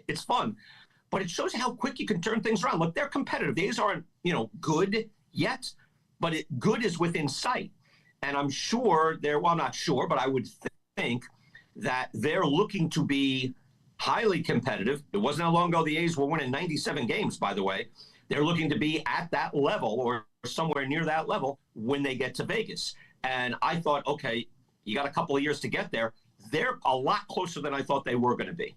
It's fun. But it shows you how quick you can turn things around. Look, they're competitive. The A's aren't, good yet, but good is within sight. And I'm sure I'm not sure, but I would think that they're looking to be highly competitive. It wasn't how long ago the A's were winning 97 games, by the way. They're looking to be at that level or somewhere near that level when they get to Vegas. And I thought, okay, you got a couple of years to get there. They're a lot closer than I thought they were going to be.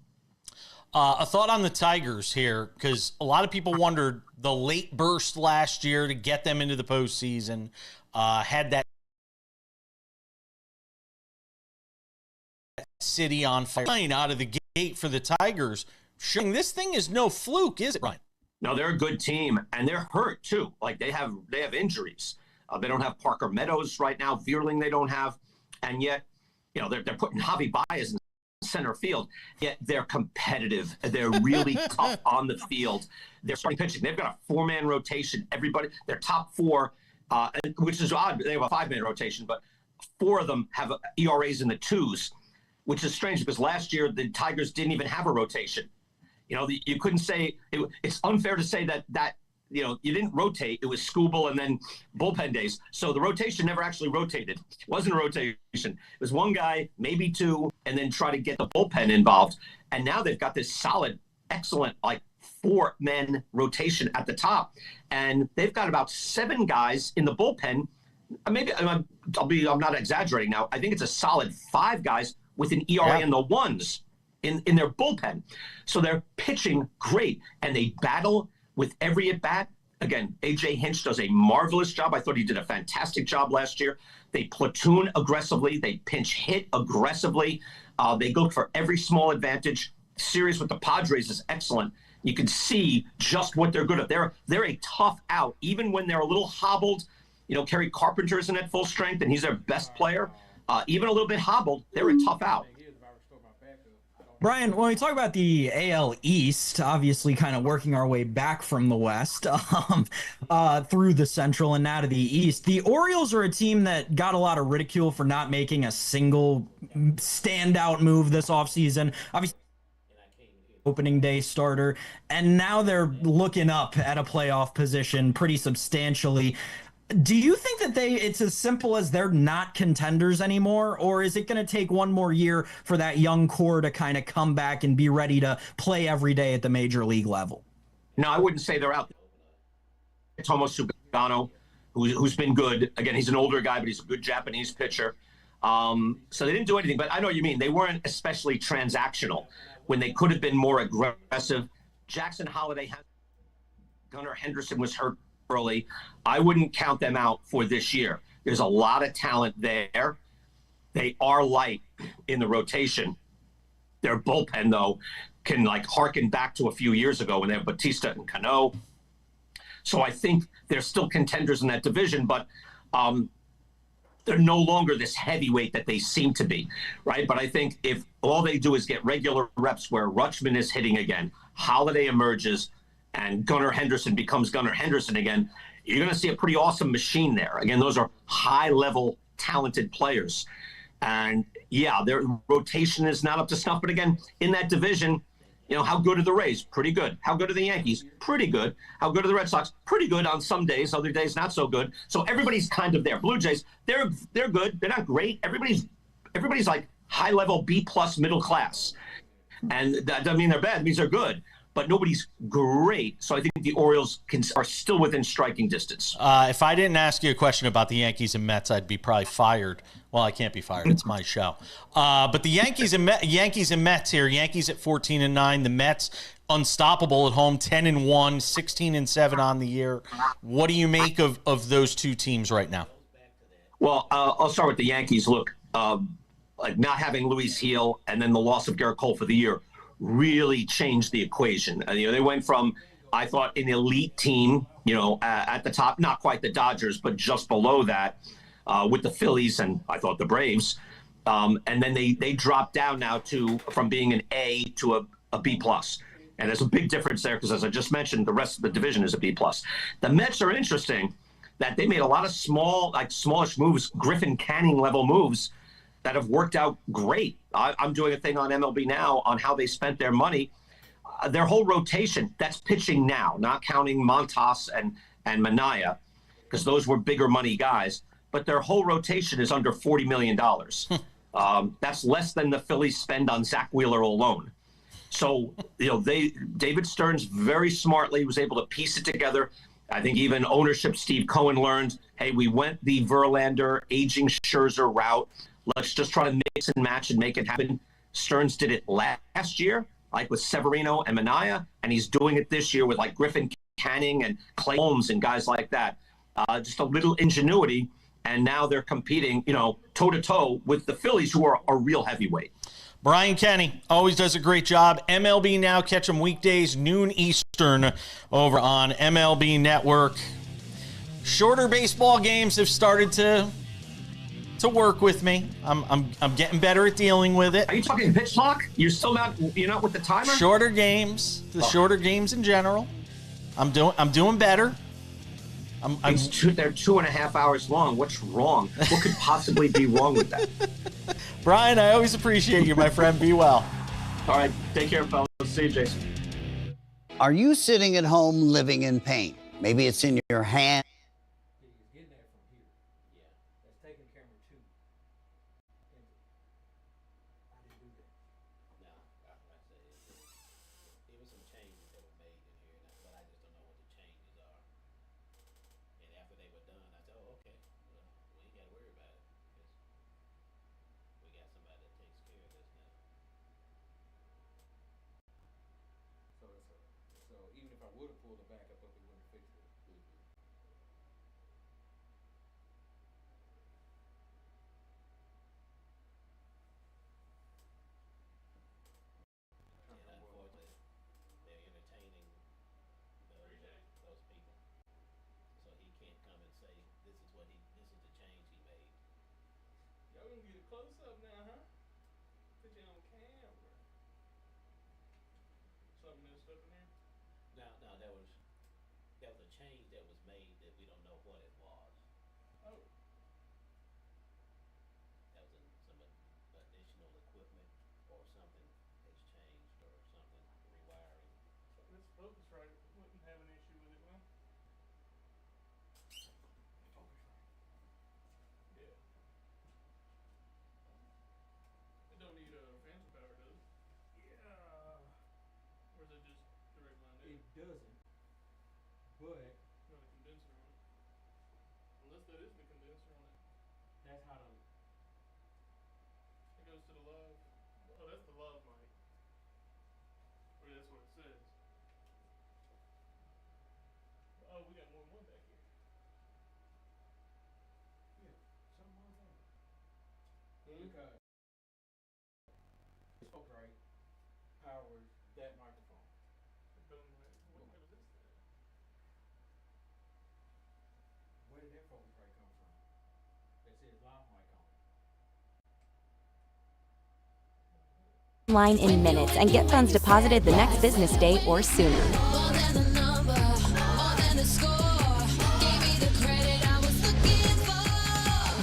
A thought on the Tigers here, because a lot of people wondered the late burst last year to get them into the postseason, had that city on fire out of the gate for the Tigers. Showing this thing is no fluke, is it, Ryan? No, they're a good team, and they're hurt too. Like they have injuries. They don't have Parker Meadows right now. Veerling they don't have, and yet, they're putting Javi Baez in center field. Yet they're competitive. They're really tough on the field. They're starting pitching. They've got a 4-man rotation. Everybody, their top 4, which is odd. They have a 5-man rotation, but 4 of them have ERAs in the 2s, which is strange because last year the Tigers didn't even have a rotation. You couldn't say it's unfair to say that you didn't rotate. It was Scooble and then bullpen days. So the rotation never actually rotated. It wasn't a rotation. It was one guy, maybe 2, and then try to get the bullpen involved. And now they've got this solid, excellent, 4-man rotation at the top. And they've got about 7 guys in the bullpen. Maybe I'm not exaggerating now. I think it's a solid 5 guys with an ERA in the 1s in their bullpen. So they're pitching great, and they battle with every at-bat. Again, A.J. Hinch does a marvelous job. I thought he did a fantastic job last year. They platoon aggressively. They pinch hit aggressively. They go for every small advantage. Series with the Padres is excellent. You can see just what they're good at. They're a tough out, even when they're a little hobbled. Kerry Carpenter isn't at full strength, and he's their best player. Even a little bit hobbled, they're a tough out. Brian, when we talk about the AL East, obviously kind of working our way back from the West through the Central and now to the East, the Orioles are a team that got a lot of ridicule for not making a single standout move this offseason. Obviously, opening day starter, and now they're looking up at a playoff position pretty substantially. Do you think that it's as simple as they're not contenders anymore, or is it going to take one more year for that young core to kind of come back and be ready to play every day at the major league level? No, I wouldn't say they're out. Tomo Sugano, who's been good. Again, he's an older guy, but he's a good Japanese pitcher. So they didn't do anything, but I know what you mean. They weren't especially transactional when they could have been more aggressive. Jackson Holliday, Gunnar Henderson was hurt early. I wouldn't count them out for this year. There's a lot of talent there. They are light in the rotation. Their bullpen, though, can harken back to a few years ago when they have Batista and Cano. So I think they're still contenders in that division, but they're no longer this heavyweight that they seem to be, right? But I think if all they do is get regular reps where Rutschman is hitting again, Holiday emerges, and Gunnar Henderson becomes Gunnar Henderson again, you're going to see a pretty awesome machine there. Again, those are high-level, talented players. And, yeah, their rotation is not up to snuff. But, again, in that division, how good are the Rays? Pretty good. How good are the Yankees? Pretty good. How good are the Red Sox? Pretty good on some days. Other days, not so good. So everybody's kind of there. Blue Jays, they're good. They're not great. Everybody's high-level B-plus middle class. And that doesn't mean they're bad. It means they're good. But nobody's great. So I think the Orioles are still within striking distance. If I didn't ask you a question about the Yankees and Mets, I'd be probably fired. Well, I can't be fired. It's my show. But the Yankees and Mets here. Yankees at 14-9. The Mets unstoppable at home, 10-1, 16-7 on the year. What do you make of those two teams right now? Well, I'll start with the Yankees. Look, not having Luis Gil and then the loss of Garrett Cole for the year really changed the equation. They went from, I thought, an elite team, at the top, not quite the Dodgers, but just below that, with the Phillies and I thought the Braves. And then they dropped down now from being an A to a B plus. And there's a big difference there because, as I just mentioned, the rest of the division is a B plus. The Mets are interesting that they made a lot of smallish moves, Griffin Canning level moves that have worked out great. I'm doing a thing on MLB Now on how they spent their money. their whole rotation, that's pitching now, not counting Montas and Manaea, because those were bigger money guys. But their whole rotation is under $40 million. That's less than the Phillies spend on Zach Wheeler alone. So, David Stearns very smartly was able to piece it together. I think even ownership, Steve Cohen, learned, hey, we went the Verlander, aging Scherzer route. Let's just try to mix and match and make it happen. Stearns did it last year, like with Severino and Manaea, and he's doing it this year with like Griffin Canning and Clay Holmes and guys like that. Just a little ingenuity, and now they're competing, toe-to-toe with the Phillies, who are a real heavyweight. Brian Kenny always does a great job. MLB Now, catch him weekdays, noon Eastern, over on MLB Network. Shorter baseball games have started to work with me. I'm getting better at dealing with it. Are you talking pitch clock? You're not with the timer? Shorter games, shorter games in general. I'm doing better. They're 2.5 hours long. What's wrong? What could possibly be wrong with that? Brian, I always appreciate you, my friend. Be well. All right. Take care, fellas. See you, Jason. Are you sitting at home living in pain? Maybe it's in your hand. Line in minutes and get funds deposited the next business day or sooner.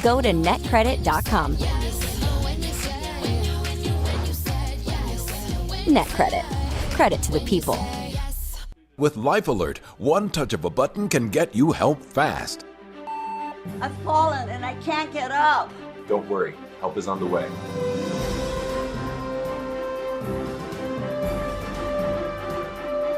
Go to netcredit.com. NetCredit. Credit to the people. With Life Alert, one touch of a button can get you help fast. I've fallen and I can't get up. Don't worry, help is on the way.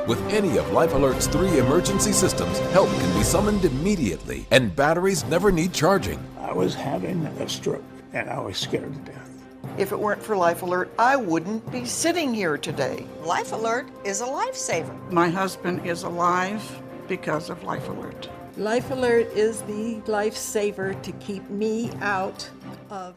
With any of Life Alert's 3 emergency systems, help can be summoned immediately, and batteries never need charging. I was having a stroke, and I was scared to death. If it weren't for Life Alert, I wouldn't be sitting here today. Life Alert is a lifesaver. My husband is alive because of Life Alert. Life Alert is the lifesaver to keep me out of...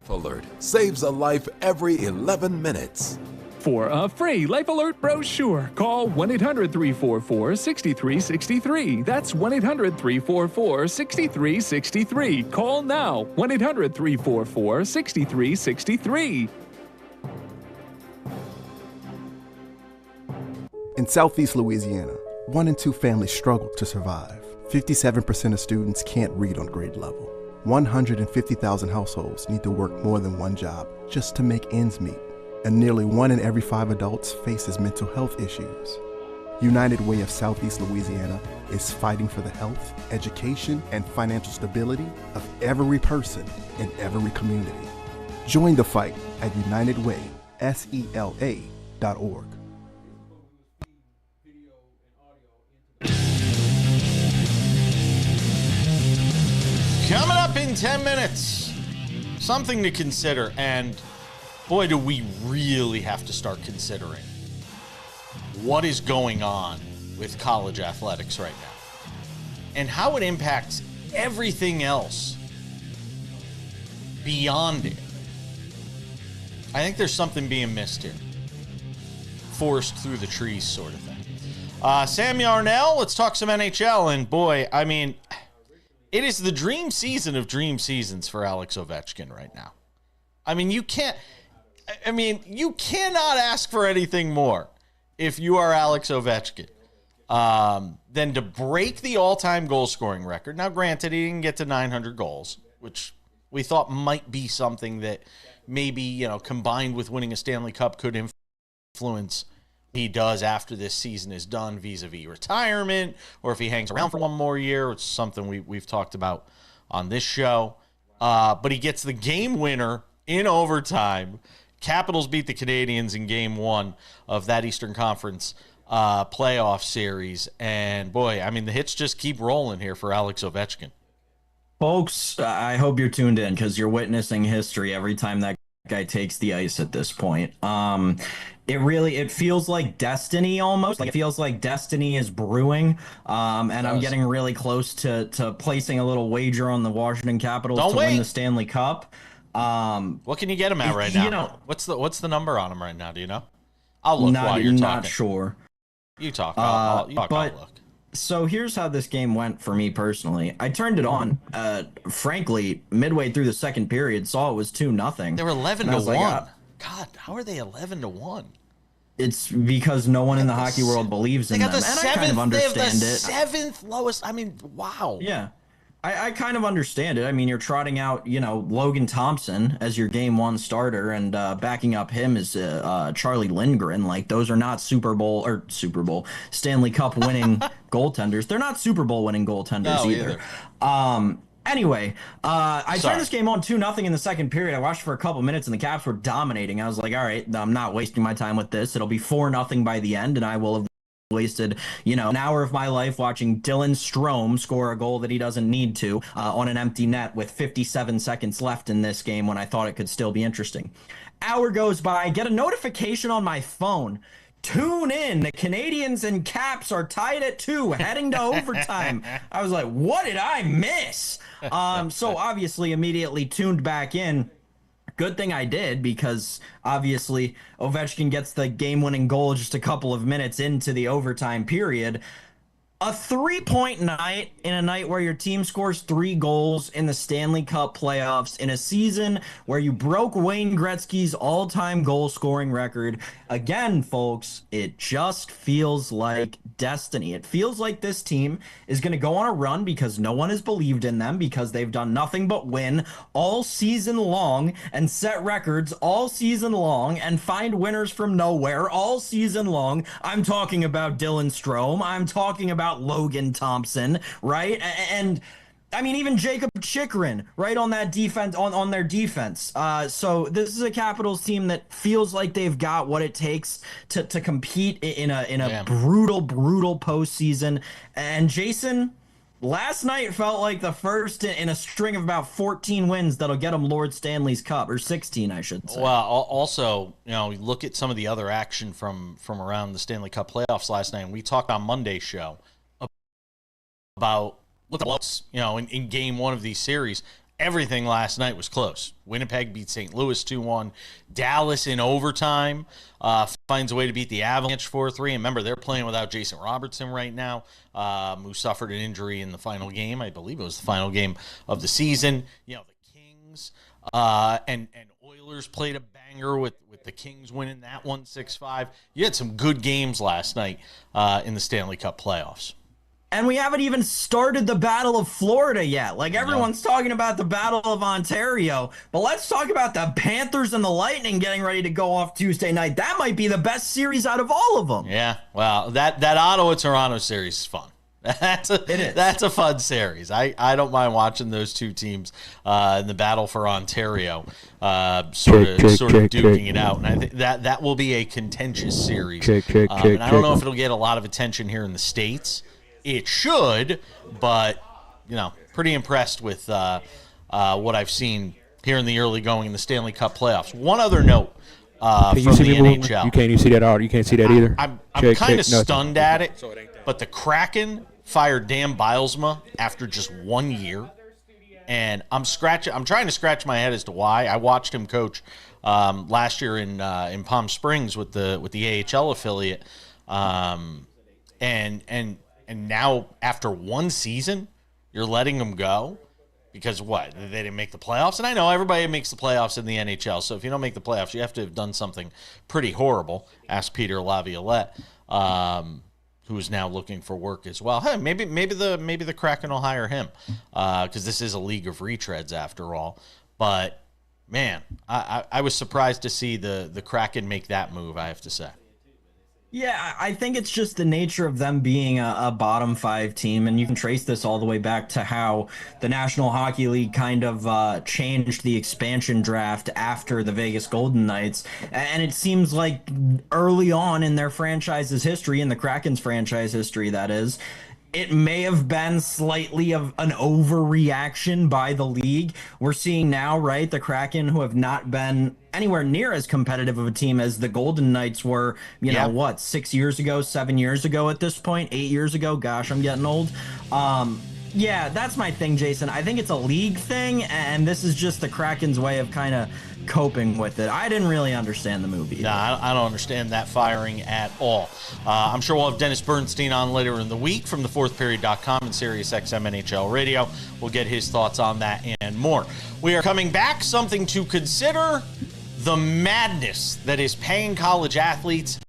Life Alert saves a life every 11 minutes. For a free Life Alert brochure, call 1-800-344-6363. That's 1-800-344-6363. Call now, 1-800-344-6363. In Southeast Louisiana, 1 in 2 families struggle to survive. 57% of students can't read on grade level. 150,000 households need to work more than one job just to make ends meet. and nearly 1 in every 5 adults faces mental health issues. United Way of Southeast Louisiana is fighting for the health, education, and financial stability of every person in every community. Join the fight at unitedwaysela.org. Coming up in 10 minutes, something to consider, and boy, do we really have to start considering what is going on with college athletics right now and how it impacts everything else beyond it. I think there's something being missed here. Forced through the trees sort of thing. Sam Yarnell, let's talk some NHL, and boy, I mean, it is the dream season of dream seasons for Alex Ovechkin right now. I mean, you cannot ask for anything more if you are Alex Ovechkin than to break the all-time goal-scoring record. Now, granted, he didn't get to 900 goals, which we thought might be something that maybe, combined with winning a Stanley Cup could influence he does after this season is done vis-a-vis retirement, or if he hangs around for one more year. It's something we've talked about on this show. But he gets the game winner in overtime. Capitals beat the Canadiens in game 1 of that Eastern Conference playoff series. And boy, I mean, the hits just keep rolling here for Alex Ovechkin. Folks, I hope you're tuned in because you're witnessing history every time that guy takes the ice at this point. It feels like destiny almost. Like it feels like destiny is brewing. And I'm getting really close to placing a little wager on the Washington Capitals to win the Stanley Cup. What can you get him at right now? What's the number on him right now? Do you know? I'll look while you're talking. Not sure. You talk. I'll look. So here's how this game went for me personally. I turned it on, frankly, midway through the second period, saw it was 2-0. They were 11-1. God, how are they 11-1? It's because no one in the hockey world believes in them. And I kind of understand it. They have the 7th lowest. I mean, wow. Yeah. I kind of understand it. I mean, you're trotting out, Logan Thompson as your game 1 starter, and backing up him is Charlie Lindgren. Like, those are not Stanley Cup winning goaltenders. They're not Super Bowl winning goaltenders either. Anyway, I turned this game on 2-0 in the second period. I watched for a couple minutes, and the Caps were dominating. I was like, all right, I'm not wasting my time with this. It'll be 4-0 by the end, and I will have wasted, an hour of my life watching Dylan Strome score a goal that he doesn't need to on an empty net with 57 seconds left in this game when I thought it could still be interesting. Hour goes by, get a notification on my phone. Tune in. The Canadiens and Caps are tied at 2, heading to overtime. I was like, what did I miss? So obviously immediately tuned back in. Good thing I did, because obviously Ovechkin gets the game-winning goal just a couple of minutes into the overtime period. A 3-point night in a night where your team scores 3 goals in the Stanley Cup playoffs in a season where you broke Wayne Gretzky's all-time goal-scoring record. Again, folks, it just feels like destiny. It feels like this team is going to go on a run because no one has believed in them, because they've done nothing but win all season long and set records all season long and find winners from nowhere all season long. I'm talking about Dylan Strome. I'm talking about Logan Thompson, right? And I mean, even Jacob Chikrin, right, on that defense, on their defense. So this is a Capitals team that feels like they've got what it takes to compete in a brutal postseason. And Jason, last night felt like the first in a string of about 14 wins that'll get them Lord Stanley's Cup, or 16, I should say. Well, also, look at some of the other action from around the Stanley Cup playoffs last night. And we talked on Monday's show about in game 1 of these series. Everything last night was close. Winnipeg beat St. Louis 2-1. Dallas in overtime finds a way to beat the Avalanche 4-3. And remember, they're playing without Jason Robertson right now, who suffered an injury in the final game. I believe it was the final game of the season. The Kings and Oilers played a banger with the Kings winning that one 6-5. You had some good games last night in the Stanley Cup playoffs. And we haven't even started the Battle of Florida yet. Like, everyone's talking about the Battle of Ontario, but let's talk about the Panthers and the Lightning getting ready to go off Tuesday night. That might be the best series out of all of them. Yeah, well, that Ottawa-Toronto series is fun. That's a fun series. I don't mind watching those two teams in the battle for Ontario, sort of duking it out, and I think that will be a contentious series. And I don't know if it'll get a lot of attention here in the States. It should, but pretty impressed with what I've seen here in the early going in the Stanley Cup playoffs. One other note from the NHL. You can't even see that. You can't see that either. I'm kind of stunned at it, but the Kraken fired Dan Bylsma after just 1 year, and I'm trying to scratch my head as to why. I watched him coach last year in Palm Springs with the AHL affiliate, and now after one season, you're letting him go because what? They didn't make the playoffs, and I know everybody makes the playoffs in the NHL. So if you don't make the playoffs, you have to have done something pretty horrible. Ask Peter Laviolette. Who is now looking for work as well. Hey, maybe the Kraken will hire him because this is a league of retreads after all. But man, I was surprised to see the Kraken make that move, I have to say. Yeah, I think it's just the nature of them being a bottom five team, and you can trace this all the way back to how the National Hockey League kind of changed the expansion draft after the Vegas Golden Knights. And it seems like early on in their franchise's history, in the Kraken's franchise history, that is, it may have been slightly of an overreaction by the league. We're seeing now, right, the Kraken, who have not been anywhere near as competitive of a team as the Golden Knights were, you know, what, 6 years ago, 7 years ago at this point, 8 years ago? Gosh, I'm getting old. Yeah, that's my thing, Jason. I think it's a league thing, and this is just the Kraken's way of kind of coping with it. I didn't really understand the movie. No, I don't understand that firing at all. I'm sure we'll have Dennis Bernstein on later in the week from thefourthperiod.com and SiriusXM NHL Radio. We'll get his thoughts on that and more. We are coming back. Something to consider: the madness that is paying college athletes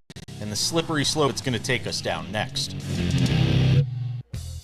and the slippery slope it's going to take us down next.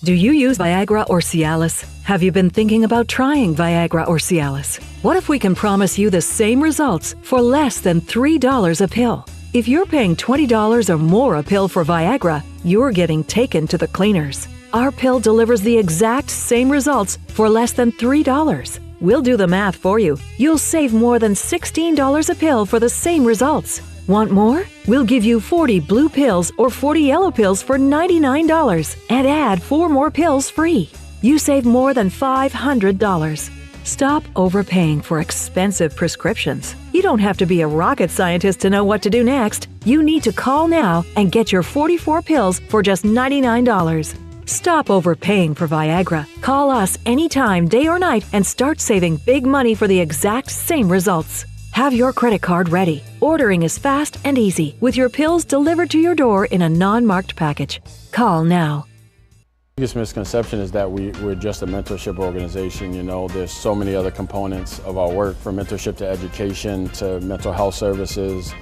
Do you use Viagra or Cialis? Have you been thinking about trying Viagra or Cialis? What if we can promise you the same results for less than $3 a pill? If you're paying $20 or more a pill for Viagra, you're getting taken to the cleaners. Our pill delivers the exact same results for less than $3. We'll do the math for you. You'll save more than $16 a pill for the same results. Want more? We'll give you 40 blue pills or 40 yellow pills for $99 and add 4 more pills free. You save more than $500. Stop overpaying for expensive prescriptions. You don't have to be a rocket scientist to know what to do next. You need to call now and get your 44 pills for just $99. Stop overpaying for Viagra. Call us anytime, day or night, and start saving big money for the exact same results. Have your credit card ready. Ordering is fast and easy, with your pills delivered to your door in a non-marked package. Call now. The biggest misconception is that we're just a mentorship organization. You know, there's so many other components of our work, from mentorship to education to mental health services,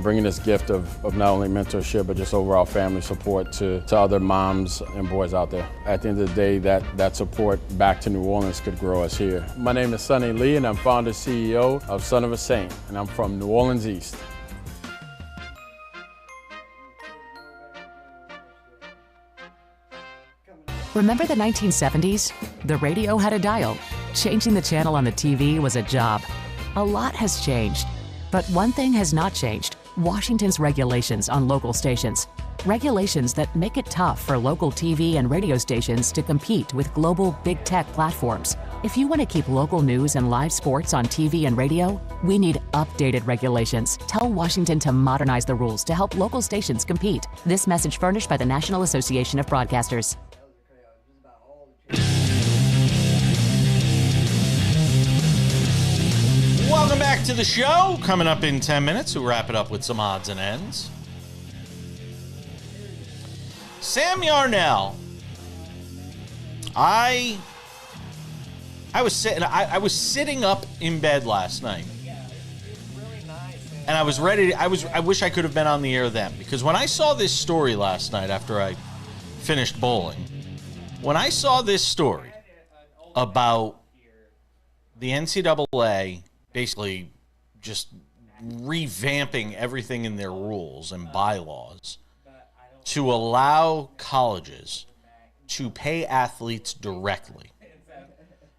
bringing this gift of not only mentorship but just overall family support to other moms and boys out there. At the end of the day, that support back to New Orleans could grow us here. My name is Sonny Lee, and I'm founder and CEO of Son of a Saint, and I'm from New Orleans East. Remember the 1970s? The radio had a dial. Changing the channel on the TV was a job. A lot has changed. But one thing has not changed: Washington's regulations on local stations. Regulations that make it tough for local TV and radio stations to compete with global big tech platforms. If you want to keep local news and live sports on TV and radio, we need updated regulations. Tell Washington to modernize the rules to help local stations compete. This message furnished by the National Association of Broadcasters. Welcome back to the show. Coming up in 10 minutes, we'll wrap it up with some odds and ends. Sam Yarnell. I was sitting up in bed last night, and I was ready. I wish I could have been on the air then, because when I saw this story last night after I finished bowling, When I saw this story about the NCAA basically just revamping everything in their rules and bylaws to allow colleges to pay athletes directly.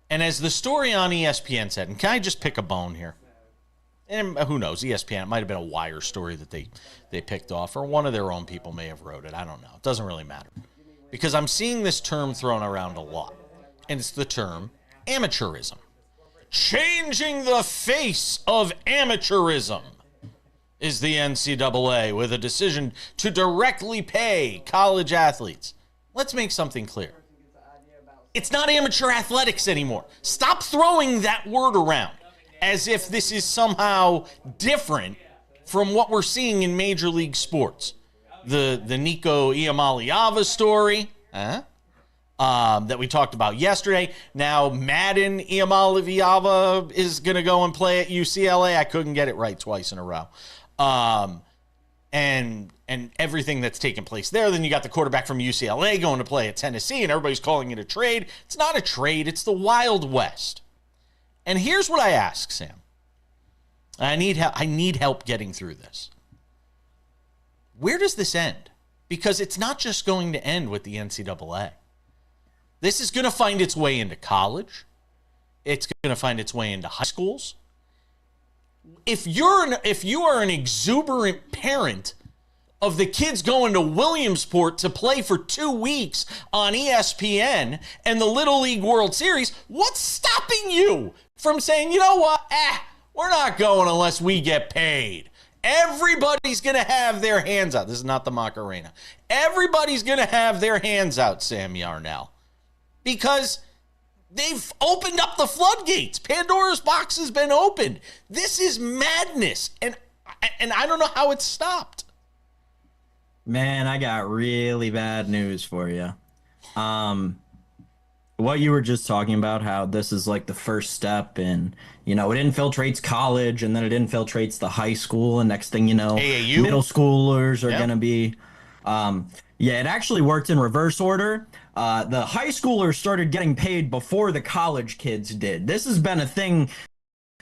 And as the story on ESPN said, and can I just pick a bone here? And who knows, ESPN, it might have been a wire story that they picked off, or one of their own people may have wrote it. I don't know. It doesn't really matter. Because I'm seeing this term thrown around a lot, and it's the term amateurism. Changing the face of amateurism is the NCAA with a decision to directly pay college athletes. Let's make something clear. It's not amateur athletics anymore. Stop throwing that word around as if this is somehow different from what we're seeing in Major League sports. The Nico Iamaleava story that we talked about yesterday. Now Madden Iamaleava is going to go and play at UCLA. I couldn't get it right twice in a row. And everything that's taken place there. Then you got the quarterback from UCLA going to play at Tennessee, and everybody's calling it a trade. It's not a trade. It's the Wild West. And here's what I ask, Sam. I need help getting through this. Where does this end? Because it's not just going to end with the NCAA. This is going to find its way into college. It's going to find its way into high schools. If you are an exuberant parent of the kids going to Williamsport to play for 2 weeks on ESPN and the Little League World Series, what's stopping you from saying, you know what, we're not going unless we get paid? Everybody's going to have their hands out. This is not the Macarena. Everybody's going to have their hands out, Sam Yarnell, because they've opened up the floodgates. Pandora's box has been opened. This is madness, and I don't know how it's stopped. Man, I got really bad news for you. What you were just talking about, how this is like the first step in, it infiltrates college, and then it infiltrates the high school, and next thing you know, AAU? Middle schoolers are going to be, it actually worked in reverse order. The high schoolers started getting paid before the college kids did. This has been a thing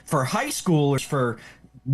for high schoolers for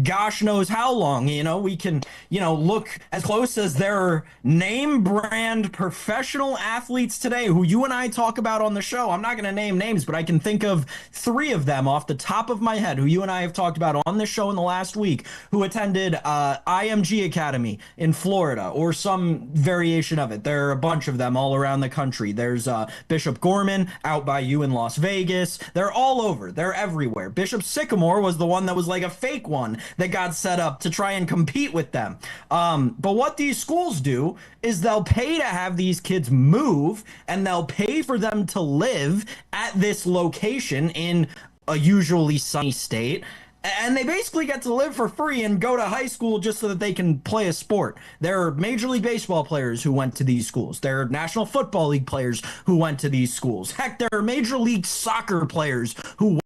gosh knows how long. We can, look as close as there are name brand professional athletes today who you and I talk about on the show. I'm not going to name names, but I can think of 3 of them off the top of my head who you and I have talked about on the show in the last week, who attended IMG Academy in Florida or some variation of it. There are a bunch of them all around the country. There's Bishop Gorman out by you in Las Vegas. They're all over. They're everywhere. Bishop Sycamore was the one that was like a fake one that got set up to try and compete with them. But what these schools do is they'll pay to have these kids move, and they'll pay for them to live at this location in a usually sunny state. And they basically get to live for free and go to high school just so that they can play a sport. There are Major League Baseball players who went to these schools. There are National Football League players who went to these schools. Heck, there are Major League Soccer players who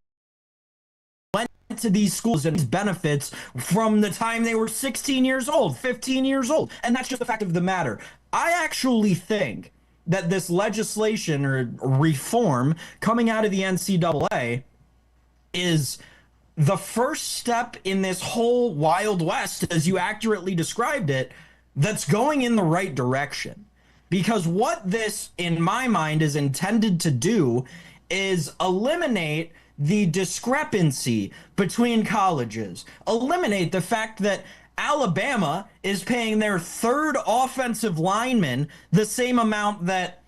went to these schools and benefits from the time they were 16 years old, 15 years old. And that's just the fact of the matter. I actually think that this legislation or reform coming out of the NCAA is the first step in this whole Wild West, as you accurately described it, that's going in the right direction. Because what this, in my mind, is intended to do is eliminate the discrepancy between colleges, eliminate the fact that Alabama is paying their 3rd offensive lineman the same amount that,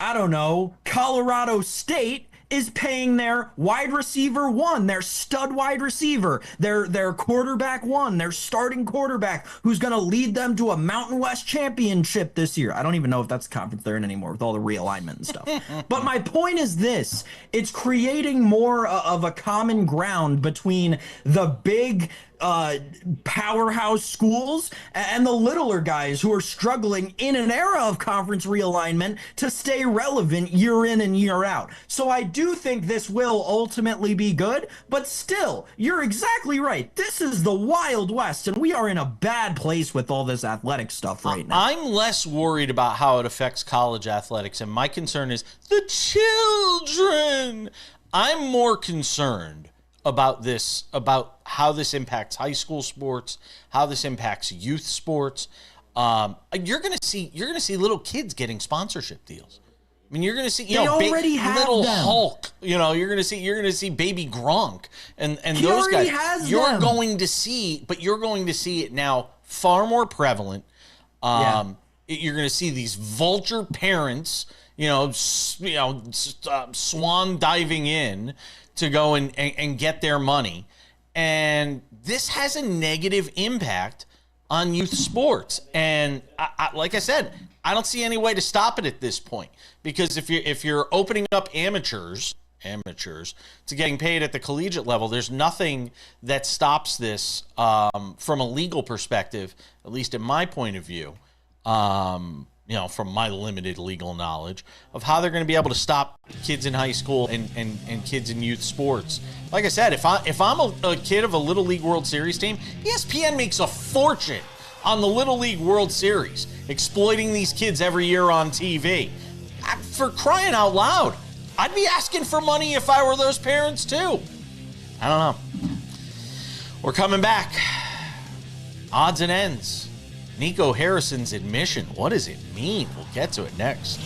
Colorado State is paying their wide receiver 1, their stud wide receiver, their quarterback 1, their starting quarterback who's going to lead them to a Mountain West championship this year. I don't even know if that's the conference they're in anymore with all the realignment and stuff. But my point is this. It's creating more of a common ground between the big powerhouse schools and the littler guys who are struggling in an era of conference realignment to stay relevant year in and year out. So I do think this will ultimately be good, but still, you're exactly right. This is the Wild West, and we are in a bad place with all this athletic stuff right now. I'm less worried about how it affects college athletics, and my concern is the children. I'm more concerned about this, about how this impacts high school sports, how this impacts youth sports. You're gonna see little kids getting sponsorship deals. I mean, you're gonna see, little them. Hulk. You're gonna see baby Gronk and those guys. You're going to see it now far more prevalent. You're gonna see these vulture parents, swan diving in to go and get their money. And this has a negative impact on youth sports. And like I said, I don't see any way to stop it at this point, because if you're opening up amateurs to getting paid at the collegiate level, there's nothing that stops this from a legal perspective, at least in my point of view, from my limited legal knowledge of how they're going to be able to stop kids in high school and kids in youth sports. Like I said, if I'm a kid of a Little League World Series team, ESPN makes a fortune on the Little League World Series, exploiting these kids every year on TV. For crying out loud, I'd be asking for money if I were those parents too. I don't know. We're coming back. Odds and ends. Nico Harrison's admission. What does it mean? We'll get to it next.